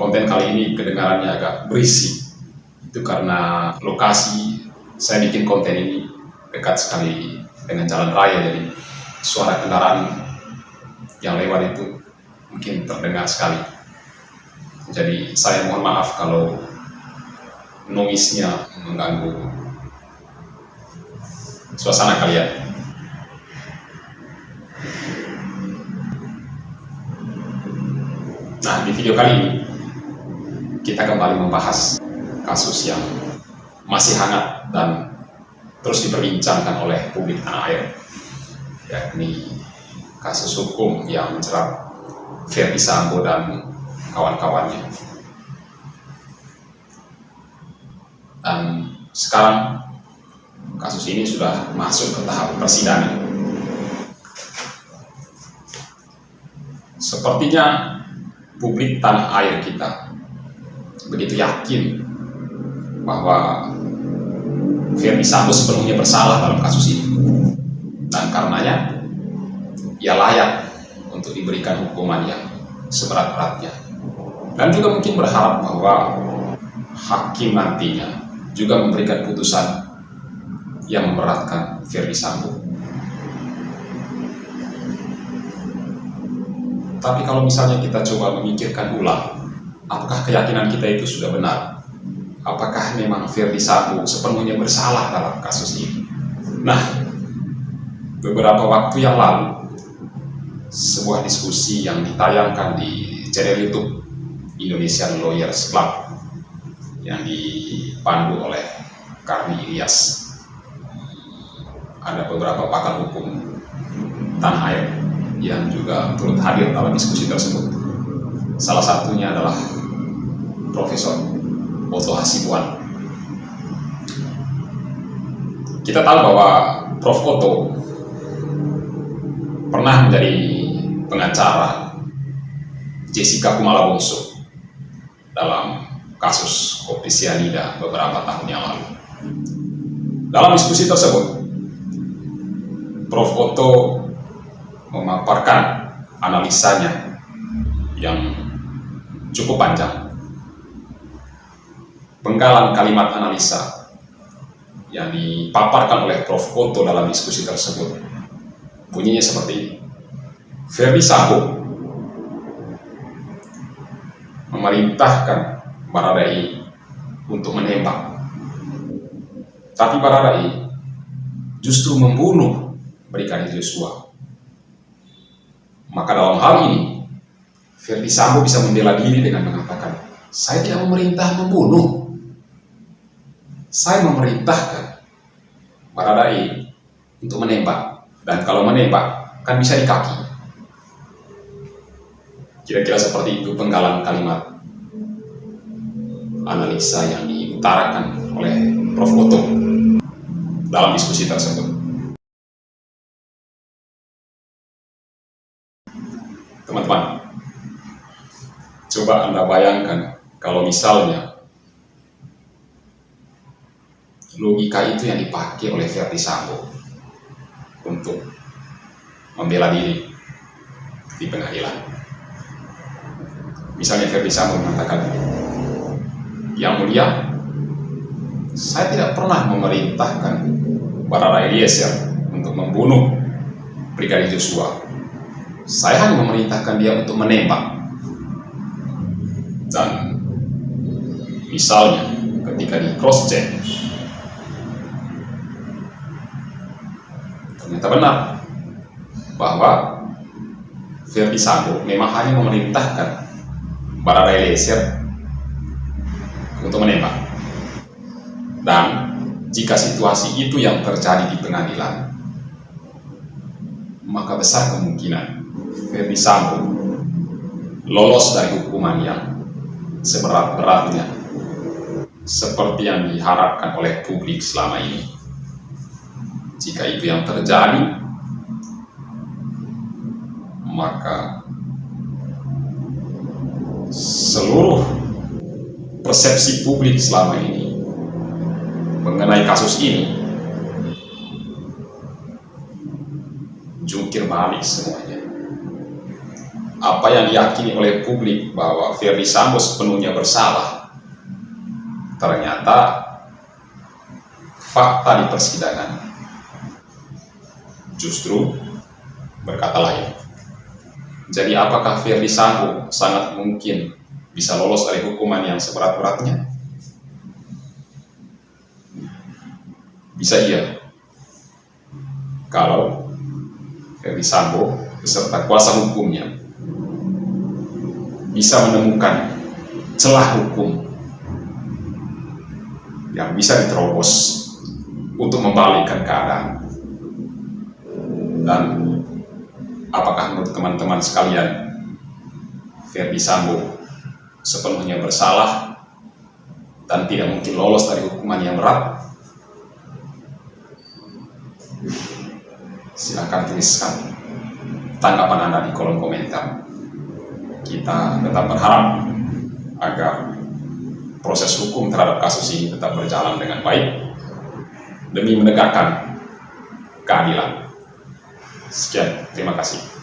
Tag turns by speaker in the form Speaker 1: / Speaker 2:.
Speaker 1: konten kali ini kedengarannya agak berisik. Itu karena lokasi saya bikin konten ini dekat sekali dengan jalan raya, jadi suara kendaraan yang lewat itu mungkin terdengar sekali. Jadi saya mohon maaf kalau noise-nya mengganggu suasana kalian. Nah, di video kali ini kita kembali membahas kasus yang masih hangat dan terus diperbincangkan oleh publik tanah air, yakni kasus hukum yang menjerat Ferdy Sambo dan kawan-kawannya. Dan sekarang kasus ini sudah masuk ke tahap persidangan. Sepertinya publik tanah air kita begitu yakin bahwa Ferdy Sambo sepenuhnya bersalah dalam kasus ini, dan karenanya ia layak untuk diberikan hukuman yang seberat-beratnya, dan juga mungkin berharap bahwa hakim nantinya juga memberikan putusan yang memberatkan Ferdy Sambo. Tapi kalau misalnya kita coba memikirkan ulang, apakah keyakinan kita itu sudah benar? Apakah memang Ferdy Sambo sepenuhnya bersalah dalam kasus ini? Nah, beberapa waktu yang lalu, sebuah diskusi yang ditayangkan di channel YouTube Indonesian Lawyers Club yang dipandu oleh Karni Ilyas. Ada beberapa pakar hukum tanah air yang juga turut hadir dalam diskusi tersebut. Salah satunya adalah Profesor Otto Hasibuan. Kita tahu bahwa Prof. Otto pernah menjadi pengacara Jessica Kumala Wongso dalam kasus kopi sianida beberapa tahun yang lalu. Dalam diskusi tersebut, Prof. Otto memaparkan analisanya yang cukup panjang. Penggalan kalimat analisa yang dipaparkan oleh Prof. Otto dalam diskusi tersebut bunyinya seperti ini. Ferdy Sambo memerintahkan Baradae untuk menembak, tapi Baradae justru membunuh Brigadir Joshua. Maka dalam hal ini Ferdy Sambo bisa membela diri dengan mengatakan, saya tidak memerintah membunuh, saya memerintahkan Baradae untuk menembak, dan kalau menembak kan bisa di kaki. Kira-kira seperti itu penggalan kalimat analisa yang diutarakan oleh Prof. Otto dalam diskusi tersebut. Teman-teman, coba Anda bayangkan kalau misalnya logika itu yang dipakai oleh Ferdy Sambo untuk membela diri di pengadilan. Misalnya Ferdy Sambo mengatakan, yang mulia, saya tidak pernah memerintahkan Baradae Eliezer untuk membunuh Brigadir Joshua. Saya hanya memerintahkan dia untuk menembak. Dan misalnya ketika di cross check, ternyata benar bahwa Ferdy Sambo memang hanya memerintahkan Baradae Eliezer untuk menembak. Dan jika situasi itu yang terjadi di pengadilan, maka besar kemungkinan Ferdy Sambo lolos dari hukuman yang seberat-beratnya seperti yang diharapkan oleh publik selama ini. Jika itu yang terjadi, maka seluruh persepsi publik selama ini mengenai kasus ini jungkir balik semuanya. apa yang diyakini oleh publik bahwa Ferdy Sambo sepenuhnya bersalah, ternyata fakta di persidangan justru berkata lain. Jadi apakah Ferdy Sambo sangat mungkin bisa lolos dari hukuman yang seberat-beratnya? Bisa iya, kalau Ferdy Sambo beserta kuasa hukumnya bisa menemukan celah hukum yang bisa diterobos untuk membalikkan keadaan. Dan apakah menurut teman-teman sekalian Ferdy Sambo sepenuhnya bersalah dan tidak mungkin lolos dari hukuman yang berat? Silahkan tuliskan tanggapan Anda di kolom komentar. Kita tetap berharap agar proses hukum terhadap kasus ini tetap berjalan dengan baik demi menegakkan keadilan. Sekian, terima kasih.